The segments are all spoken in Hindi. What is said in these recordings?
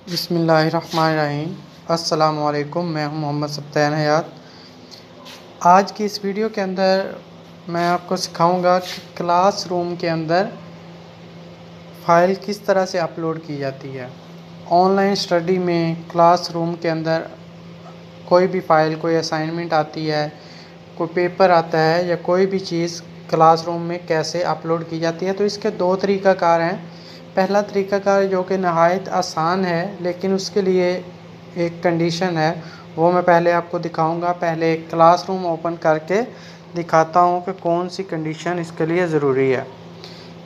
बिस्मिल्लाहिर्रहमानिर्रहीम। अस्सलामुअलैकुम। मैं हूं मोहम्मद सब्तान हयात। आज की इस वीडियो के अंदर मैं आपको सिखाऊंगा कि क्लासरूम के अंदर फ़ाइल किस तरह से अपलोड की जाती है। ऑनलाइन स्टडी में क्लासरूम के अंदर कोई भी फ़ाइल, कोई असाइनमेंट आती है, कोई पेपर आता है या कोई भी चीज़ क्लासरूम में कैसे अपलोड की जाती है, तो इसके दो तरीक़ाकार हैं। पहला तरीक़ाकार जो कि नहायत आसान है, लेकिन उसके लिए एक कंडीशन है, वो मैं पहले आपको दिखाऊंगा। पहले एक क्लासरूम ओपन करके दिखाता हूँ कि कौन सी कंडीशन इसके लिए ज़रूरी है।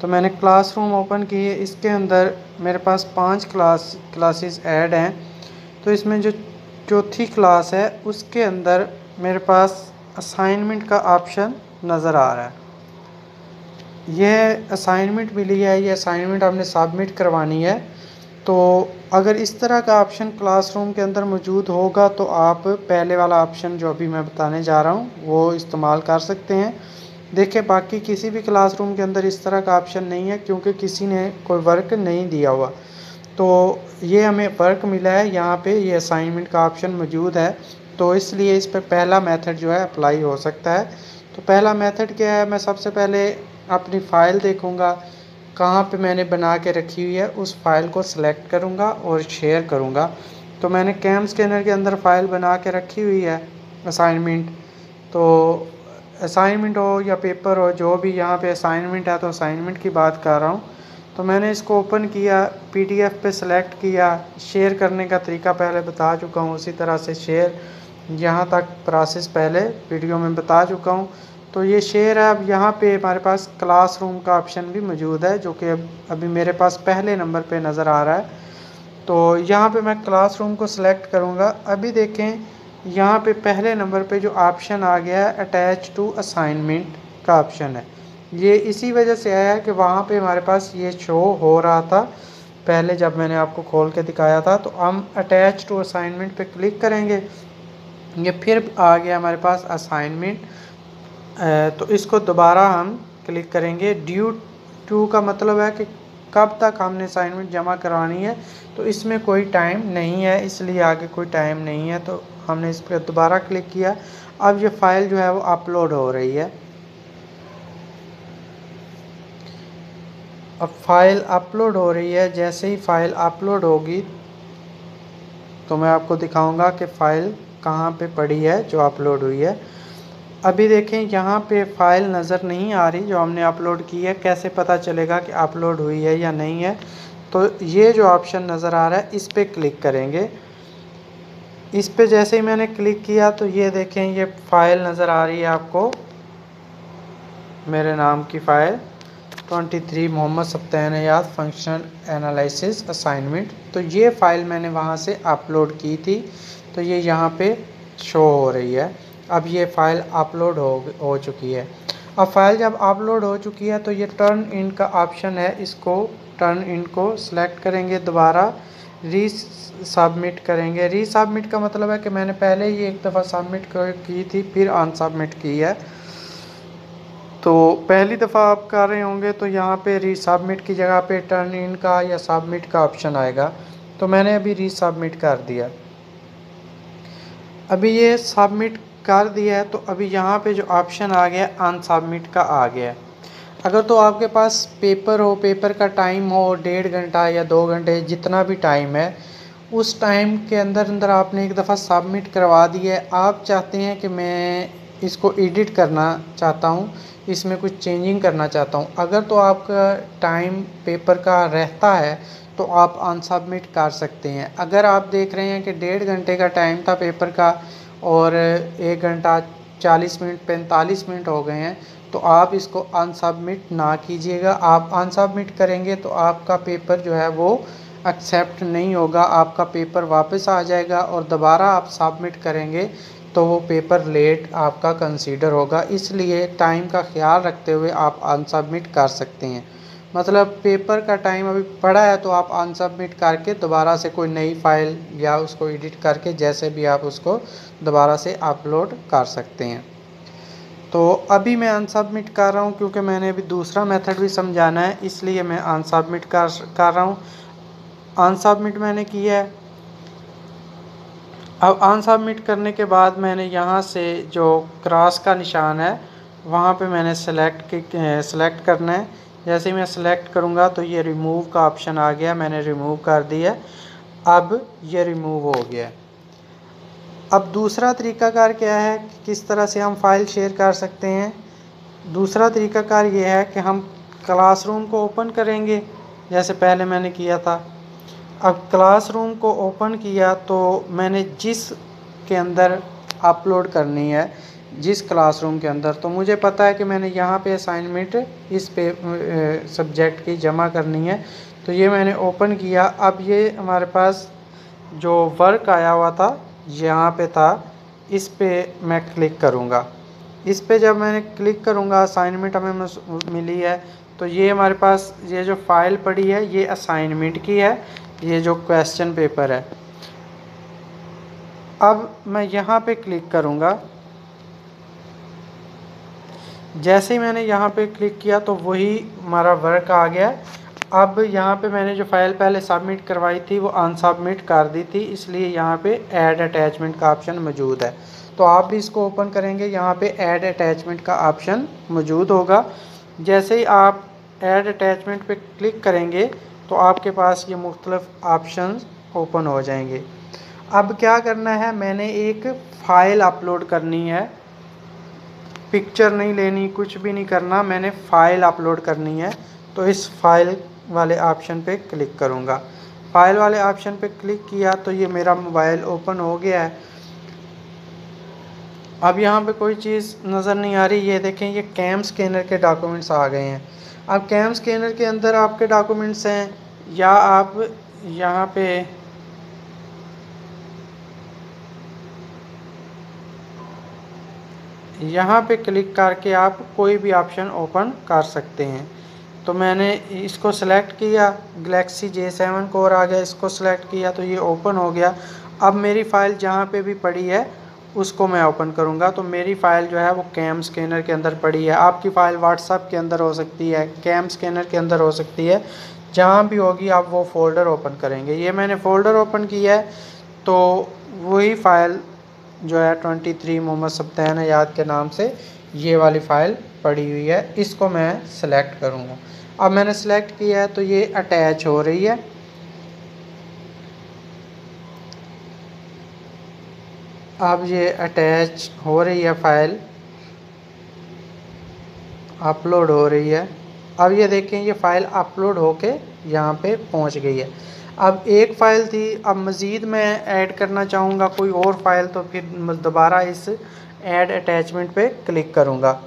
तो मैंने क्लासरूम ओपन की है। इसके अंदर मेरे पास 5 क्लासेस ऐड हैं। तो इसमें जो चौथी क्लास है उसके अंदर मेरे पास असाइनमेंट का ऑप्शन नज़र आ रहा है। यह असाइनमेंट मिली है, ये असाइनमेंट आपने सबमिट करवानी है। तो अगर इस तरह का ऑप्शन क्लासरूम के अंदर मौजूद होगा तो आप पहले वाला ऑप्शन जो अभी मैं बताने जा रहा हूँ वो इस्तेमाल कर सकते हैं। देखिए, बाकी किसी भी क्लासरूम के अंदर इस तरह का ऑप्शन नहीं है, क्योंकि किसी ने कोई वर्क नहीं दिया हुआ। तो ये हमें वर्क मिला है, यहाँ पे ये असाइनमेंट का ऑप्शन मौजूद है, तो इसलिए इस पर पहला मेथड जो है अप्लाई हो सकता है। तो पहला मेथड क्या है, मैं सबसे पहले अपनी फ़ाइल देखूँगा कहाँ पे मैंने बना के रखी हुई है, उस फ़ाइल को सिलेक्ट करूँगा और शेयर करूँगा। तो मैंने कैम स्कैनर के अंदर फ़ाइल बना के रखी हुई है असाइनमेंट। तो असाइनमेंट हो या पेपर हो, जो भी यहाँ पे असाइनमेंट है, तो असाइनमेंट की बात कर रहा हूँ। तो मैंने इसको ओपन किया, पीडीएफ पे सेलेक्ट किया। शेयर करने का तरीका पहले बता चुका हूँ, उसी तरह से शेयर यहाँ तक प्रोसेस पहले वीडियो में बता चुका हूँ। तो ये शेयर है। अब यहाँ पे हमारे पास क्लासरूम का ऑप्शन भी मौजूद है, जो कि अभी मेरे पास पहले नंबर पे नज़र आ रहा है। तो यहाँ पे मैं क्लासरूम को सिलेक्ट करूँगा। अभी देखें, यहाँ पे पहले नंबर पे जो ऑप्शन आ गया है अटैच टू असाइनमेंट का ऑप्शन है। ये इसी वजह से आया है कि वहाँ पे हमारे पास ये शो हो रहा था पहले जब मैंने आपको खोल के दिखाया था। तो हम अटैच टू असाइनमेंट पे क्लिक करेंगे, ये फिर आ गया हमारे पास असाइनमेंट। तो इसको दोबारा हम क्लिक करेंगे। ड्यू टू का मतलब है कि कब तक हमने असाइनमेंट जमा करवानी है, तो इसमें कोई टाइम नहीं है, इसलिए आगे कोई टाइम नहीं है। तो हमने इस पर दोबारा क्लिक किया। अब ये फ़ाइल जो है वो अपलोड हो रही है। अब फ़ाइल अपलोड हो रही है। जैसे ही फ़ाइल अपलोड होगी तो मैं आपको दिखाऊंगा कि फ़ाइल कहाँ पे पड़ी है जो अपलोड हुई है। अभी देखें, यहाँ पे फ़ाइल नज़र नहीं आ रही जो हमने अपलोड की है। कैसे पता चलेगा कि अपलोड हुई है या नहीं है? तो ये जो ऑप्शन नज़र आ रहा है, इस पर क्लिक करेंगे। इस पे जैसे ही मैंने क्लिक किया तो ये देखें, ये फ़ाइल नज़र आ रही है आपको, मेरे नाम की फ़ाइल 23 मोहम्मद सब्तान हयात फंक्शनल एनालिसिस असाइनमेंट। तो ये फ़ाइल मैंने वहाँ से अपलोड की थी, तो ये यहाँ पे शो हो रही है। अब ये फ़ाइल अपलोड हो चुकी है। अब फ़ाइल जब अपलोड हो चुकी है तो ये टर्न इन का ऑप्शन है, इसको टर्न इन को सिलेक्ट करेंगे, दोबारा सबमिट करेंगे। सबमिट का मतलब है कि मैंने पहले ही एक दफ़ा सबमिट की थी, फिर अनसबमिट की है। तो पहली दफ़ा आप कर रहे होंगे तो यहाँ पे रीसबमिट की जगह पे टर्न इन का या सबमिट का ऑप्शन आएगा। तो मैंने अभी रीसबमिट कर दिया। अभी ये सबमिट कर दिया है, तो अभी यहाँ पे जो ऑप्शन आ गया अनसबमिट का आ गया। अगर तो आपके पास पेपर हो, पेपर का टाइम हो 1.5 घंटा या 2 घंटे, जितना भी टाइम है, उस टाइम के अंदर अंदर आपने एक दफ़ा सबमिट करवा दिया है। आप चाहते हैं कि मैं इसको एडिट करना चाहता हूँ, इसमें कुछ चेंजिंग करना चाहता हूँ, अगर तो आपका टाइम पेपर का रहता है तो आप अनसबमिट कर सकते हैं। अगर आप देख रहे हैं कि 1.5 घंटे का टाइम था पेपर का और 1 घंटा 40 मिनट 45 मिनट हो गए हैं, तो आप इसको अनसबमिट ना कीजिएगा। आप अनसबमिट करेंगे तो आपका पेपर जो है वो एक्सेप्ट नहीं होगा, आपका पेपर वापस आ जाएगा और दोबारा आप सबमिट करेंगे तो वो पेपर लेट आपका कंसीडर होगा। इसलिए टाइम का ख्याल रखते हुए आप अनसबमिट कर सकते हैं। मतलब पेपर का टाइम अभी पड़ा है तो आप अनसबमिट करके दोबारा से कोई नई फ़ाइल या उसको एडिट करके जैसे भी आप उसको दोबारा से अपलोड कर सकते हैं। तो अभी मैं अनसबमिट कर रहा हूँ, क्योंकि मैंने अभी दूसरा मेथड भी समझाना है, इसलिए मैं अनसबमिट कर रहा हूँ। अनसबमिट मैंने किया है। अब अनसबमिट करने के बाद मैंने यहाँ से जो क्रॉस का निशान है वहाँ पे मैंने सेलेक्ट करना है। जैसे ही मैं सेलेक्ट करूँगा तो ये रिमूव का ऑप्शन आ गया, मैंने रिमूव कर दिया। अब ये रिमूव हो गया। अब दूसरा तरीकाकार क्या है कि किस तरह से हम फाइल शेयर कर सकते हैं। दूसरा तरीकाकार ये है कि हम क्लासरूम को ओपन करेंगे जैसे पहले मैंने किया था। अब क्लासरूम को ओपन किया तो मैंने जिस के अंदर अपलोड करनी है, जिस क्लासरूम के अंदर, तो मुझे पता है कि मैंने यहाँ पे असाइनमेंट इस पे सब्जेक्ट की जमा करनी है। तो ये मैंने ओपन किया। अब ये हमारे पास जो वर्क आया हुआ था यहाँ पे था, इस पे मैं क्लिक करूँगा। इस पे जब मैंने क्लिक करूँगा, असाइनमेंट हमें मिली है, तो ये हमारे पास ये जो फाइल पड़ी है ये असाइनमेंट की है, ये जो क्वेश्चन पेपर है। अब मैं यहाँ पे क्लिक करूँगा। जैसे ही मैंने यहाँ पे क्लिक किया तो वही हमारा वर्क आ गया। अब यहाँ पे मैंने जो फाइल पहले सबमिट करवाई थी वो अनसबमिट कर दी थी, इसलिए यहाँ पे ऐड अटैचमेंट का ऑप्शन मौजूद है। तो आप भी इसको ओपन करेंगे, यहाँ पे ऐड अटैचमेंट का ऑप्शन मौजूद होगा। जैसे ही आप ऐड अटैचमेंट पे क्लिक करेंगे तो आपके पास ये मुख्तलिफ ऑप्शन ओपन हो जाएंगे। अब क्या करना है, मैंने एक फ़ाइल अपलोड करनी है, पिक्चर नहीं लेनी, कुछ भी नहीं करना, मैंने फ़ाइल अपलोड करनी है। तो इस फाइल वाले ऑप्शन पे क्लिक करूँगा। फाइल वाले ऑप्शन पे क्लिक किया तो ये मेरा मोबाइल ओपन हो गया है। अब यहाँ पे कोई चीज़ नज़र नहीं आ रही, ये देखें ये कैम स्कैनर के डॉक्यूमेंट्स आ गए हैं। अब कैम स्कैनर के अंदर आपके डॉक्यूमेंट्स हैं, या आप यहाँ पे क्लिक करके आप कोई भी ऑप्शन ओपन कर सकते हैं। तो मैंने इसको सेलेक्ट किया, गैलेक्सी J7 कोर आ गया, इसको सेलेक्ट किया तो ये ओपन हो गया। अब मेरी फ़ाइल जहाँ पे भी पड़ी है उसको मैं ओपन करूँगा। तो मेरी फ़ाइल जो है वो कैम स्कैनर के अंदर पड़ी है। आपकी फ़ाइल व्हाट्सएप के अंदर हो सकती है, कैम स्कैनर के अंदर हो सकती है, जहाँ भी होगी आप वो फ़ोल्डर ओपन करेंगे। ये मैंने फ़ोल्डर ओपन किया है, तो वही फ़ाइल जो है 23 मोहम्मद सब्तैन हयात के नाम से ये वाली फ़ाइल पड़ी हुई है, इसको मैं सेलेक्ट करूँगा। अब मैंने सेलेक्ट किया है तो ये अटैच हो रही है। अब ये अटैच हो रही है, फ़ाइल अपलोड हो रही है। अब ये देखें ये फ़ाइल अपलोड होके यहाँ पे पहुँच गई है। अब एक फ़ाइल थी, अब मज़ीद मैं ऐड करना चाहूँगा कोई और फ़ाइल, तो फिर दोबारा इस ऐड अटैचमेंट पे क्लिक करूँगा।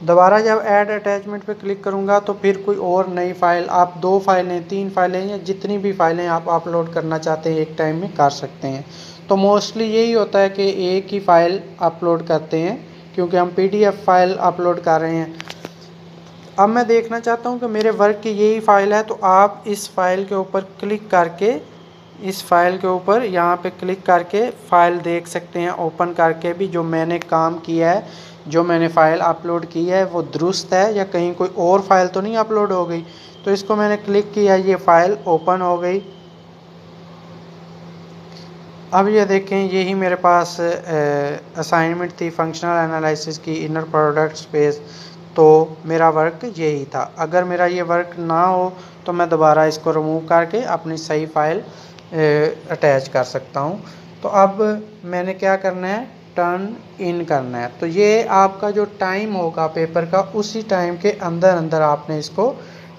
दोबारा जब ऐड अटैचमेंट पे क्लिक करूँगा तो फिर कोई और नई फ़ाइल, आप 2 फाइलें, 3 फाइलें या जितनी भी फ़ाइलें आप अपलोड करना चाहते हैं एक टाइम में कर सकते हैं। तो मोस्टली यही होता है कि एक ही फ़ाइल अपलोड करते हैं, क्योंकि हम PDF फ़ाइल अपलोड कर रहे हैं। अब मैं देखना चाहता हूँ कि मेरे वर्क की यही फ़ाइल है, तो आप इस फ़ाइल के ऊपर क्लिक करके, इस फ़ाइल के ऊपर यहाँ पे क्लिक करके फ़ाइल देख सकते हैं ओपन करके भी, जो मैंने काम किया है, जो मैंने फ़ाइल अपलोड की है वो दुरुस्त है या कहीं कोई और फ़ाइल तो नहीं अपलोड हो गई। तो इसको मैंने क्लिक किया, ये फ़ाइल ओपन हो गई। अब ये देखें यही मेरे पास असाइनमेंट थी फंक्शनल एनालिसिस की, इनर प्रोडक्ट स्पेस। तो मेरा वर्क यही था। अगर मेरा ये वर्क ना हो तो मैं दोबारा इसको रिमूव करके अपनी सही फ़ाइल अटैच कर सकता हूँ। तो अब मैंने क्या करना है, टर्न इन करना है। तो ये आपका जो टाइम होगा पेपर का, उसी टाइम के अंदर अंदर आपने इसको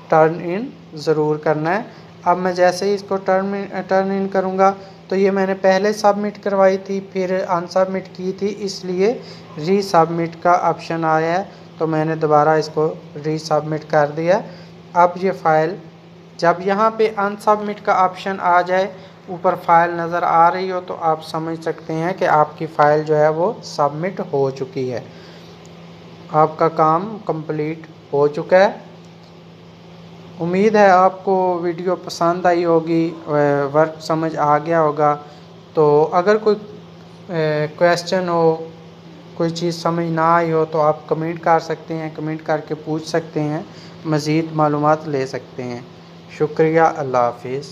टर्न इन ज़रूर करना है। अब मैं जैसे ही इसको टर्न इन करूँगा तो ये मैंने पहले सबमिट करवाई थी, फिर अनसबमिट की थी, इसलिए रीसबमिट का ऑप्शन आया है। तो मैंने दोबारा इसको रीसबमिट कर दिया। अब ये फ़ाइल, जब यहाँ पे अनसबमिट का ऑप्शन आ जाए, ऊपर फ़ाइल नज़र आ रही हो, तो आप समझ सकते हैं कि आपकी फ़ाइल जो है वो सबमिट हो चुकी है, आपका काम कंप्लीट हो चुका है। उम्मीद है आपको वीडियो पसंद आई होगी, वर्क समझ आ गया होगा। तो अगर कोई क्वेश्चन हो, कोई चीज़ समझ ना आई हो, तो आप कमेंट कर सकते हैं, कमेंट करके पूछ सकते हैं, मज़ीद मालूमात ले सकते हैं। शुक्रिया, अल्लाह हाफिज़।